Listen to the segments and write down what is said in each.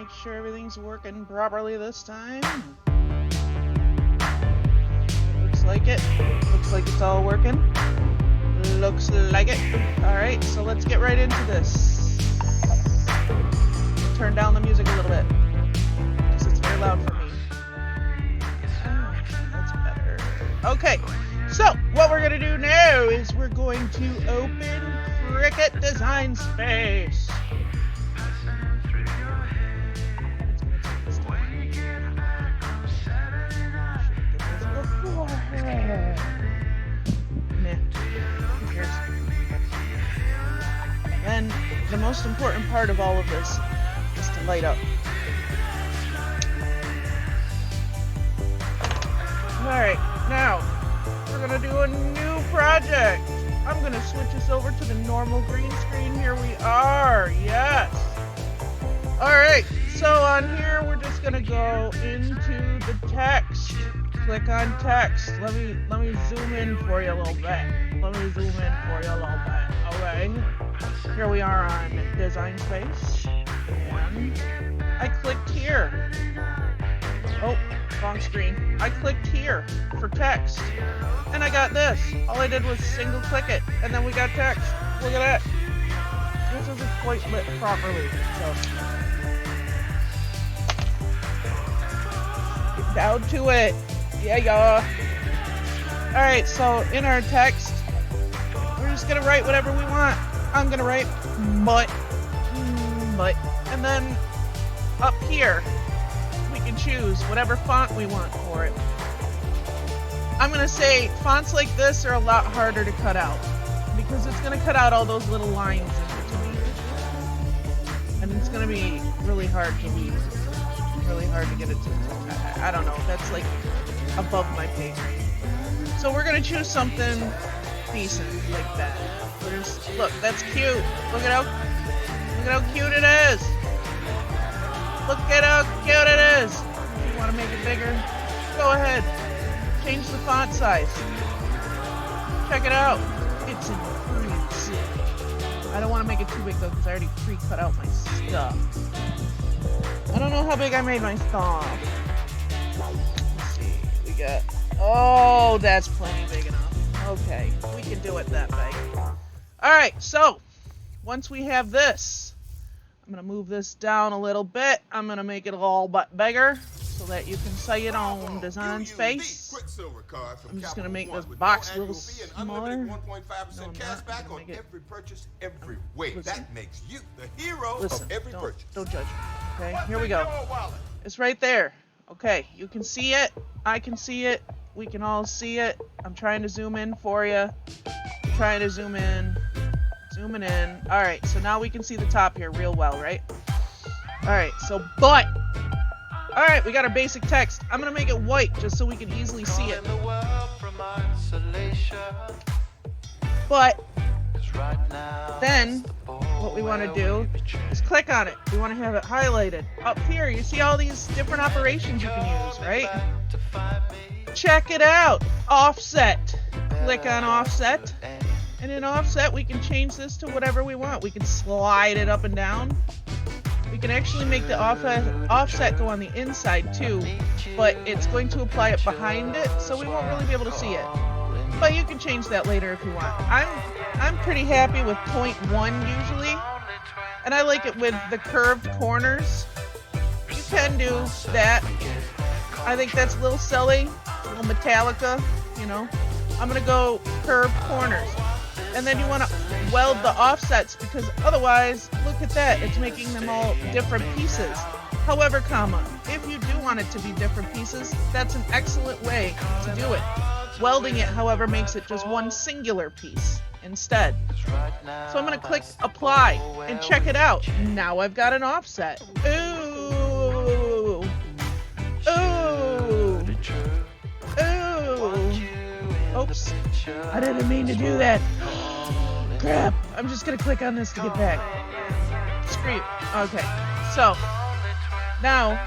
make sure everything's working properly this time. Looks like it. Looks like it's all working. Looks like it. Alright, so let's get right into this. Turn down the music a little bit, because it's very loud for me. That's better. Okay, so what we're going to do now is we're going to open Cricut Design Space. Then the most important part of all of this is to light up. Alright, now we're gonna do a new project. I'm gonna switch us over to the normal green screen. Here we are, yes. Alright, so on here we're just gonna go into the text. Click on text. Let me zoom in for you a little bit. Okay. Here we are on Design Space. And I clicked here. Oh, wrong screen. I clicked here for text. And I got this. All I did was single click it. And then we got text. Look at that. This isn't quite lit properly. So get down to it. Yeah. Alright, so in our text, we're just gonna write whatever we want. I'm gonna write but, and then up here, we can choose whatever font we want for it. I'm gonna say fonts like this are a lot harder to cut out, because it's gonna cut out all those little lines in between. And it's gonna be really hard to read, really hard to get it to, I don't know, that's like above my pay grade. So we're gonna choose something decent like that. Look, that's cute. Look at how cute it is. Look at how cute it is. If you want to make it bigger, go ahead. Change the font size. Check it out. It's increasing. I don't want to make it too big though, because I already pre-cut out my stuff. I don't know how big I made my stuff. Let's see. We got. Oh, that's plenty big enough. Okay, we can do it that big. Alright, so once we have this, I'm going to move this down a little bit. I'm going to make it a little bit bigger so that you can see it on Design Space. I'm just going to make this box a little smaller. No, I'm not. Make it... Listen. Don't judge me. Okay, here we go. It's right there. Okay, you can see it. I can see it. We can all see it. I'm trying to zoom in for you. Trying to zoom in. Zooming in. Alright, so now we can see the top here real well, right? Alright, so but. Alright, we got our basic text. I'm going to make it white just so we can easily see it. But then what we want to do is click on it. We want to have it highlighted. Up here, you see all these different operations you can use, right? Check it out. Offset. Click on offset. And in offset, we can change this to whatever we want. We can slide it up and down. We can actually make the offset go on the inside too, but it's going to apply it behind it, so we won't really be able to see it. But you can change that later if you want. I'm pretty happy with 0.1 usually, and I like it with the curved corners. You can do that. I think that's a little silly, a little Metallica, you know. I'm gonna go curved corners. And then you want to weld the offsets, because otherwise, look at that, it's making them all different pieces. However, if you do want it to be different pieces, that's an excellent way to do it. Welding it, however, makes it just one singular piece instead. So I'm going to click apply and check it out. Now I've got an offset. Ooh. Ooh. Ooh. Oops. I didn't mean to do that. Crap. I'm just going to click on this to get back. Scream. Okay. So, now,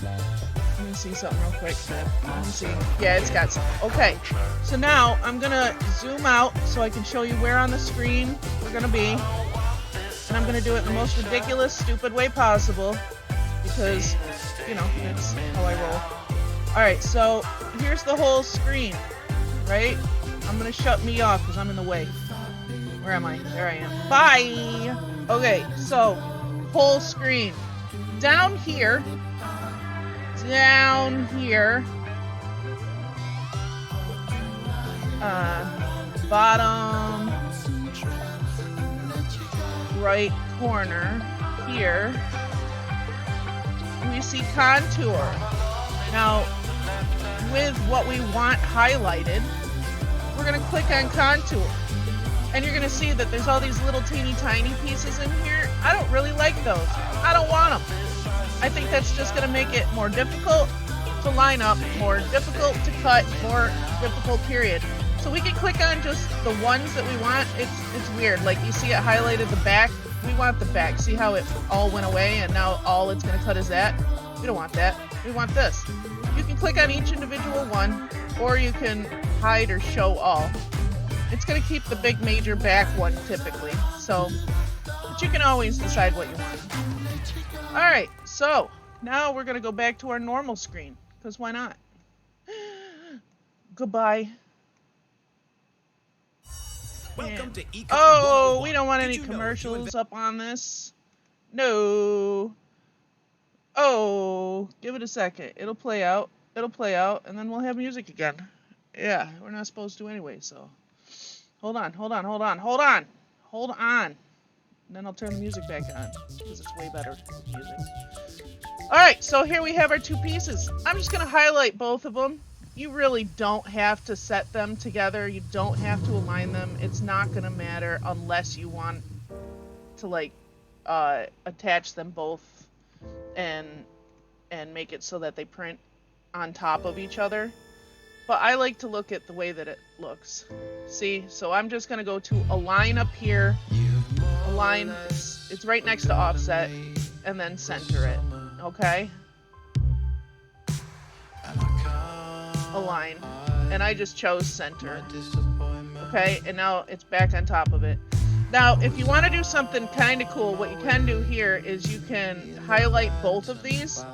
let me see something real quick. Let me see. Yeah, it's got something. Okay. So now, I'm going to zoom out so I can show you where on the screen we're going to be. And I'm going to do it in the most ridiculous, stupid way possible. because, you know, that's how I roll. Alright, so here's the whole screen, right? I'm gonna shut me off because I'm in the way. Where am I? There I am. Bye! Okay, so, whole screen. Down here, bottom right corner here, we see contour. Now, with what we want highlighted, we're going to click on contour. And you're going to see that there's all these little teeny tiny pieces in here. I don't really like those. I don't want them. I think that's just going to make it more difficult to line up, more difficult to cut, more difficult period. So we can click on just the ones that we want. It's weird. Like you see it highlighted the back. We want the back. See how it all went away and now all it's going to cut is that? We don't want that. We want this. You can click on each individual one, or you can hide or show all. It's going to keep the big major back one typically. So, but you can always decide what you want. Alright, so now we're going to go back to our normal screen, because why not? Goodbye. Welcome to Oh, we don't want any commercials up on this. No. Oh, give it a second. It'll play out. It'll play out, and then we'll have music again. Yeah, we're not supposed to anyway, so. Hold on. And then I'll turn the music back on, because it's way better with music. Alright, so here we have our two pieces. I'm just going to highlight both of them. You really don't have to set them together. You don't have to align them. It's not going to matter unless you want to, like, attach them both and make it so that they print on top of each other. But I like to look at the way that it looks. See? So I'm just going to go to align up here. Align. It's right next to offset. And then center it. Okay? Align. And I just chose center. Okay? And now it's back on top of it. Now, if you want to do something kind of cool, what you can do here is you can highlight both of these.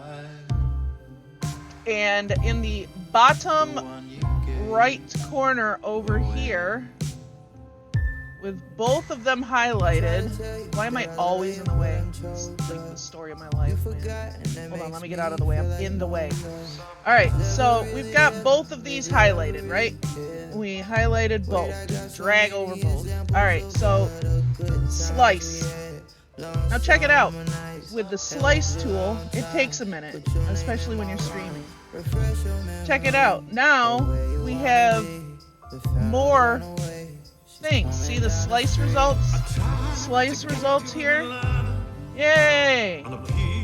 And in the bottom right corner over here, with both of them highlighted. Why am I always in the way? It's like the story of my life, man. Hold on, let me get out of the way. I'm in the way. Alright, so we've got both of these highlighted, right? We highlighted both. Just drag over both. Alright, so slice. Now check it out. With the slice tool, it takes a minute, especially when you're streaming. Check it out. Now we have more things. See the slice results? Slice results here. Yay!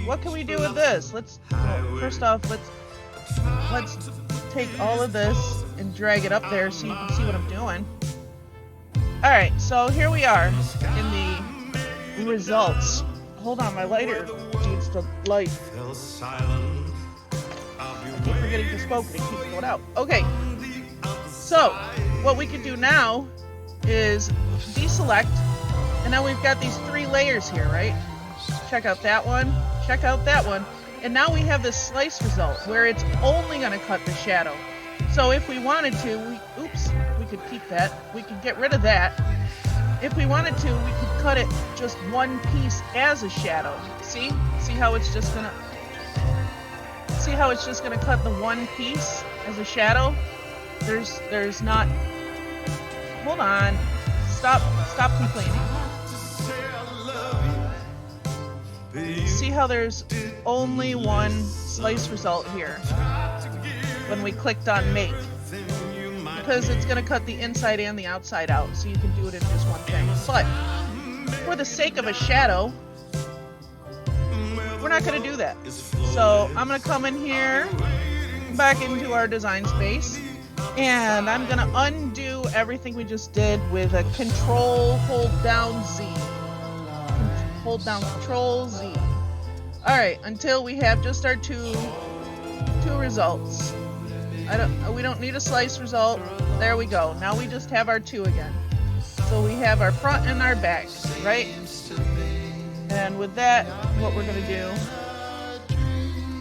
What can we do with this? First off, let's take all of this and drag it up there so you can see what I'm doing. Alright, so here we are in the results. Hold on, my lighter needs to light. I keep forgetting to smoke and it keeps going out. Okay, so what we can do now is deselect, and now we've got these three layers here, right? Check out that one, check out that one, and now we have this slice result where it's only going to cut the shadow. So if we wanted to, we could keep that, we could get rid of that. If we wanted to, we could cut it just one piece as a shadow. See how it's just gonna cut the one piece as a shadow? There's not. Hold on. Stop complaining. See how there's only one slice result here when we clicked on make. Because it's going to cut the inside and the outside out, so you can do it in just one thing. But for the sake of a shadow, we're not going to do that. So I'm going to come in here, back into our design space, and I'm going to undo everything we just did with a Control, hold down Z. Hold down Control Z. Alright, until we have just our two results. We don't need a slice result. There we go. Now we just have our two again. So we have our front and our back, right? And with that, what we're going to do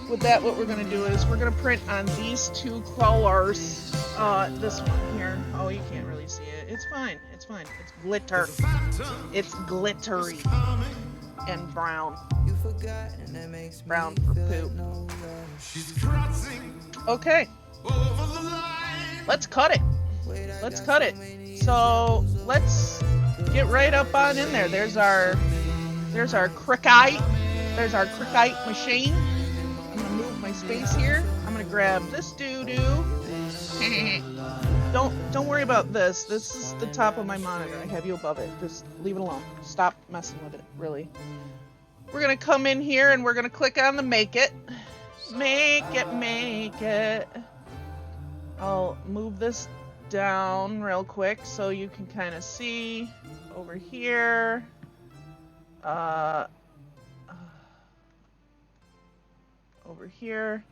with that, what we're going to do is we're going to print on these two colors. This one here. Oh, you can't really see it. It's fine. It's fine. It's glitter. It's glittery. And brown. Brown for poop. Okay. Let's cut it. Let's cut it. So let's get right up on in there. There's our Cricut. There's our Cricut machine. I'm gonna move my space here. I'm gonna grab this doo-doo. Don't worry about this. This is the top of my monitor. I have you above it. Just leave it alone. Stop messing with it, really. We're gonna come in here and we're gonna click on the make it. Make it. I'll move this down real quick so you can kind of see over here. Over here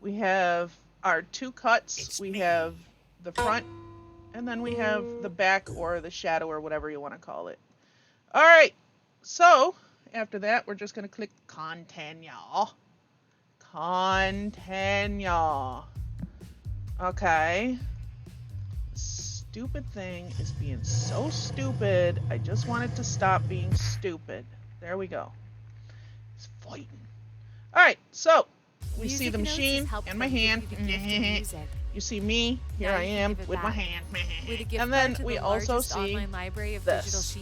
we have our two cuts. We have the front and then we have the back or the shadow or whatever you want to call it. All right, so after that we're just going to click continue. Okay, stupid thing is being so stupid. I just want it to stop being stupid. There we go. It's fighting. All right, so we see the machine and my hand. You see me, here I am with my hand. And then we also see this.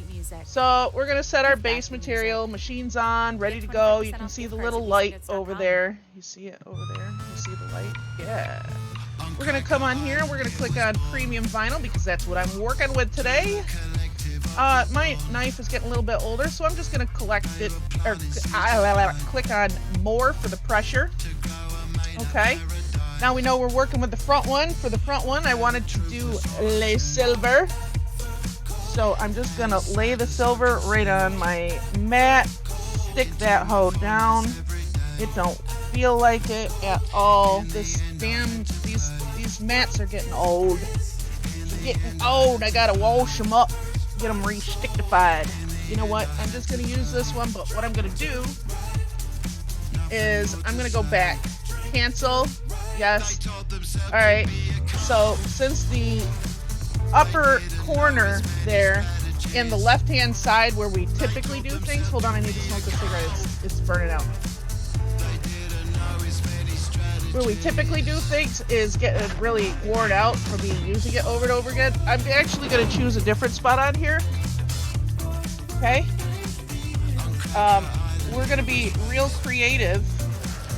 So we're gonna set our base material, machine's on, ready to go. You can see the little light over there. You see it over there? You see the light? Yeah. We're gonna come on here, we're gonna click on premium vinyl because that's what I'm working with today. My knife is getting a little bit older, so I'm just gonna collect it, or click on more for the pressure. Okay. Now we know we're working with the front one. For the front one, I wanted to do lay silver. So I'm just gonna lay the silver right on my mat, stick that hoe down. It don't feel like it at all. These mats are getting old. Getting old. I gotta wash them up, get them re-stickified. You know what? I'm just gonna use this one, but what I'm gonna do is I'm gonna go back. Cancel. Yes. Alright. So since the upper corner there in the left hand side where we typically do things, hold on, I need to smoke a cigarette. It's burning out. Where we typically do things is getting really worn out from me using it over and over again. I'm actually going to choose a different spot on here. Okay. We're going to be real creative,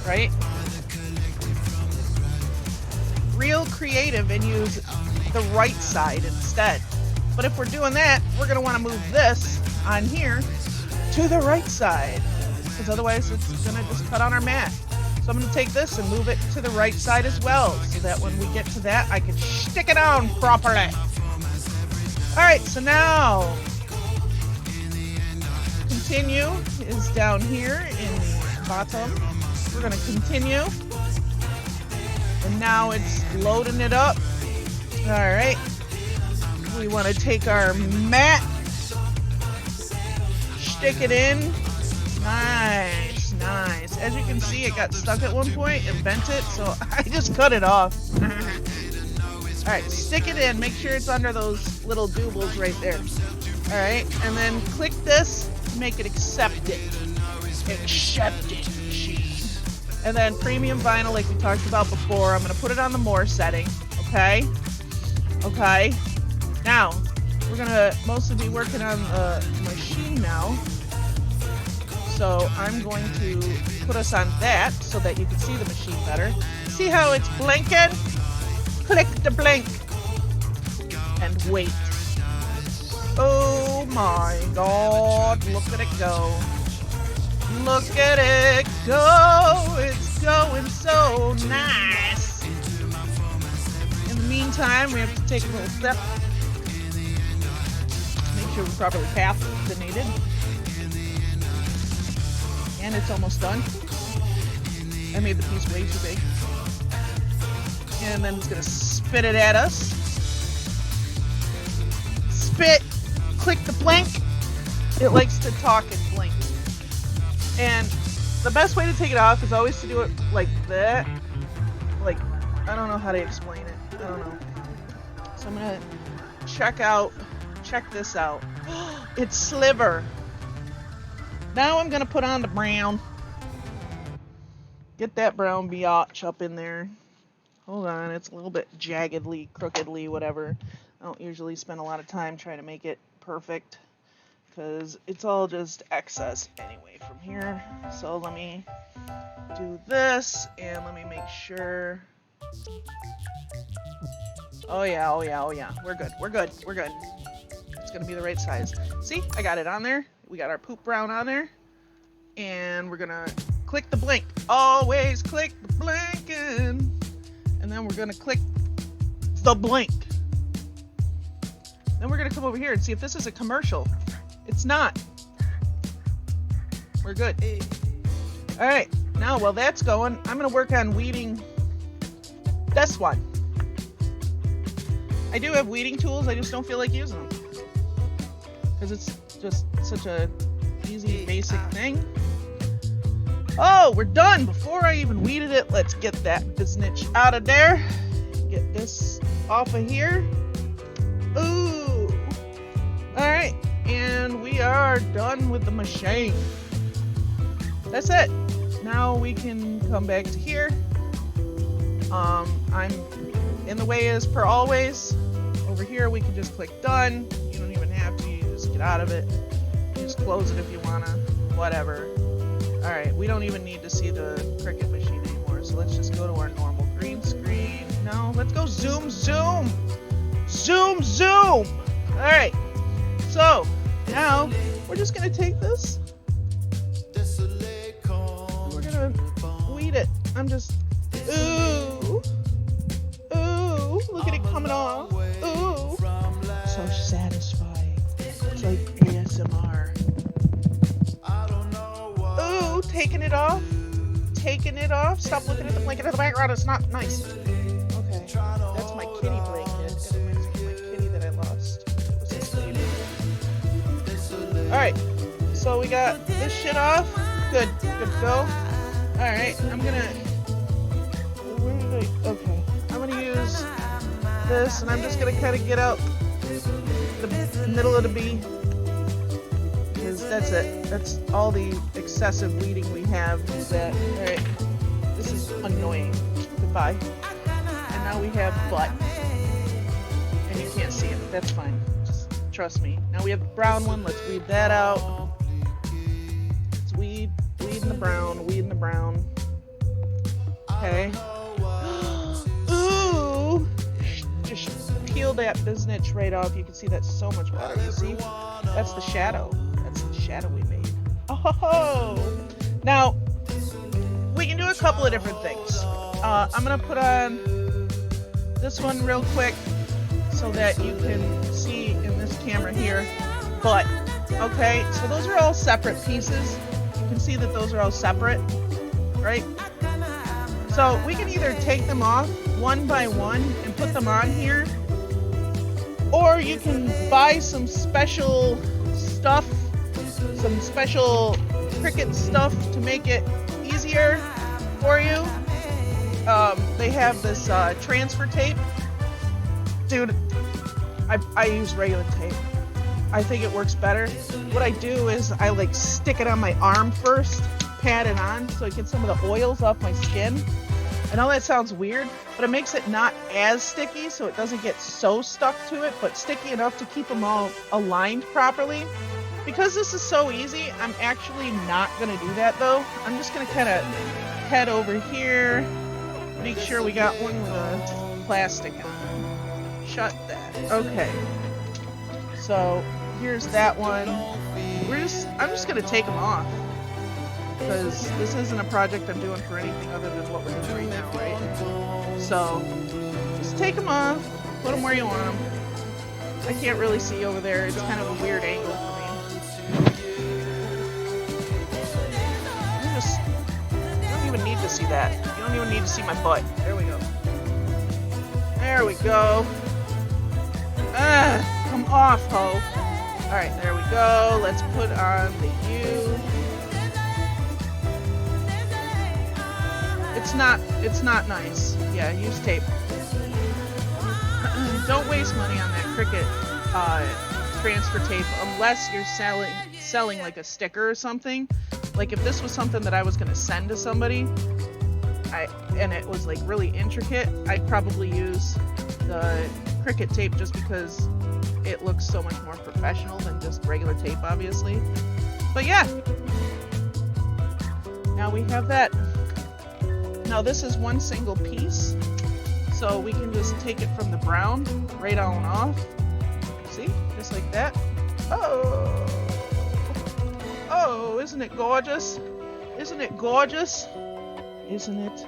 right? Real creative and use the right side instead. But if we're doing that, we're going to want to move this on here to the right side, because otherwise it's going to just cut on our mat. So I'm going to take this and move it to the right side as well, so that when we get to that, I can stick it on properly. Alright, so now continue is down here in the bottom. We're going to continue. And now it's loading it up. Alright. We want to take our mat, stick it in. Nice, nice. As you can see, it got stuck at one point and bent it, so I just cut it off. Alright, stick it in. Make sure it's under those little doobles right there. Alright, and then click this to make it accept it. Accept it. And then premium vinyl, like we talked about before, I'm going to put it on the more setting, okay? Okay. Now, we're going to mostly be working on the machine now. So I'm going to put us on that so that you can see the machine better. See how it's blinking? Click the blink. And wait. Oh my God, look at it go. Look at it go, it's going so nice. In the meantime, we have to take a little step. Make sure we properly cathenated. And it's almost done. I made the piece way too big. And then it's gonna spit it at us. Spit, click the blink. It likes to talk and blink. And the best way to take it off is always to do it like that. Like, I don't know how to explain it. I don't know. So I'm gonna check this out. It's sliver. Now I'm gonna put on the brown. Get that brown biotch up in there. Hold on, it's a little bit jaggedly, crookedly, whatever. I don't usually spend a lot of time trying to make it perfect because it's all just excess anyway from here. So let me do this and let me make sure. Oh yeah. We're good. It's gonna be the right size. See, I got it on there. We got our poop brown on there. And we're gonna click the blink. Always click the blinking. And then we're gonna click the blink. Then we're gonna come over here and see if this is a commercial. It's not. We're good. All right, now while that's going, I'm gonna work on weeding this one. I do have weeding tools, I just don't feel like using them. Because it's just such a easy, basic thing. Oh, we're done. Before I even weeded it, let's get that biznitch out of there. Get this off of here. Ooh. All right, and we are done with the machine. That's it. Now we can come back to here. I'm in the way as per always. Over here, we can just click done. You don't even have to. You just get out of it. Just close it if you wanna. Whatever. All right, we don't even need to see the Cricut machine anymore, so let's just go to our normal green screen. No, let's go zoom. All right, so now we're just gonna take this. We're gonna weed it. I'm just, ooh, look at it coming off. Ooh, so satisfying. It's like ASMR. Taking it off. Stop looking at the blanket in the background. It's not nice. Okay, that's my kitty blanket. It reminds me of my kitty that I lost. It was his favorite. Alright, so we got this shit off. Good to go. Alright, I'm gonna use this, and I'm just gonna kind of get out the middle of the bee. That's it. That's all the excessive weeding we have. Alright, this is annoying. Goodbye. And now we have butt. And you can't see it. That's fine. Just trust me. Now we have the brown one. Let's weed that out. Let's weed in the brown. Okay. Ooh! Just peel that biznitch right off. You can see that's so much better. You see? That's the shadow. Shadow we made. Oh, now we can do a couple of different things. I'm gonna put on this one real quick so that you can see in this camera here. But okay, so those are all separate pieces. You can see that those are all separate, right? So we can either take them off one by one and put them on here, or you can buy some special stuff. Some special Cricut stuff to make it easier for you. They have this transfer tape. Dude, I use regular tape. I think it works better. What I do is I like stick it on my arm first, pat it on so it gets some of the oils off my skin. I know that sounds weird, but it makes it not as sticky so it doesn't get so stuck to it, but sticky enough to keep them all aligned properly. Because this is so easy, I'm actually not going to do that though. I'm just going to kind of head over here, make sure we got one with a plastic on. Shut that. Okay. So here's that one. I'm just going to take them off. Because this isn't a project I'm doing for anything other than what we're doing right now, right? So just take them off, put them where you want them. I can't really see over there. It's kind of a weird angle for me. You don't even need to see that. You don't even need to see my butt. There we go. There we go. Come off, ho. Alright, there we go. Let's put on the U. It's not nice. Yeah, use tape. Don't waste money on that Cricut transfer tape unless you're selling like a sticker or something. Like if this was something that I was gonna send to somebody, and it was like really intricate, I'd probably use the Cricut tape just because it looks so much more professional than just regular tape, obviously. But yeah, now we have that. Now this is one single piece, so we can just take it from the brown right on off. See, just like that. Oh, isn't it gorgeous? Isn't it gorgeous? Isn't it